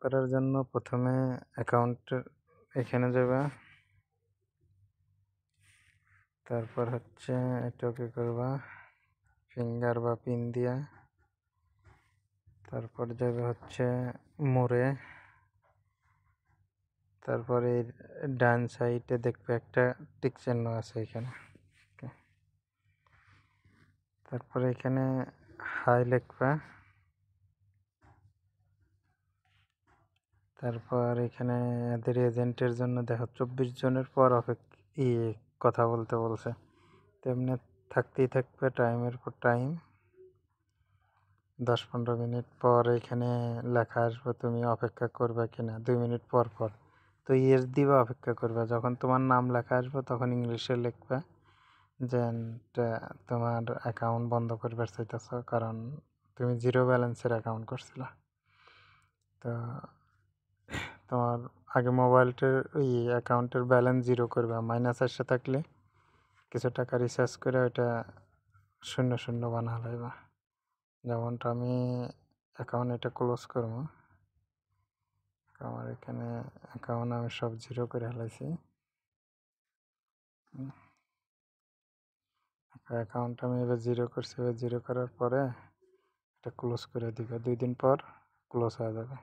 করার জন্য প্রথমে অ্যাকাউন্ট এখানে যাবে, তারপর হচ্ছে এটাকে করবা ফিঙ্গার বা পিন দিয়া, তারপর যাবে হচ্ছে মোরে, তারপরে ডান সাইডে দেখবে একটা টিক চিহ্ন আছে এখানে, তারপরে এখানে হাই লিখবা, তারপর এখানে এদের এজেন্টের জন্য দেখো 24 জনের পর কথা বলতে বলছে, তেমনি থাকতেই থাকবে টাইমের পর টাইম। 10-15 মিনিট পর এখানে লেখা আসবে তুমি অপেক্ষা করবে কিনা, 2 মিনিট পর পর। তো ইয়েস দিবা, অপেক্ষা করবে। যখন তোমার নাম লেখা আসবে তখন ইংলিশে লিখবে যে তোমার অ্যাকাউন্ট বন্ধ করবে চাইতেছ, কারণ তুমি 0 ব্যালেন্সের অ্যাকাউন্ট করছিলা। তো তোমার আগে মোবাইলটার ওই অ্যাকাউন্টের ব্যালেন্স 0 করবে, মাইনাস আসে থাকলে কিছু টাকা রিচার্জ করে ওইটা 0 বানা লাইবা। যেমনটা আমি অ্যাকাউন্ট এটা ক্লোজ করবো, আমার এখানে অ্যাকাউন্ট আমি সব 0 করে ফেলাইছি। অ্যাকাউন্ট আমি এবার 0 করছি, এবার 0 করার পরে এটা ক্লোজ করে দিবে, 2 দিন পর ক্লোজ হয়ে যাবে।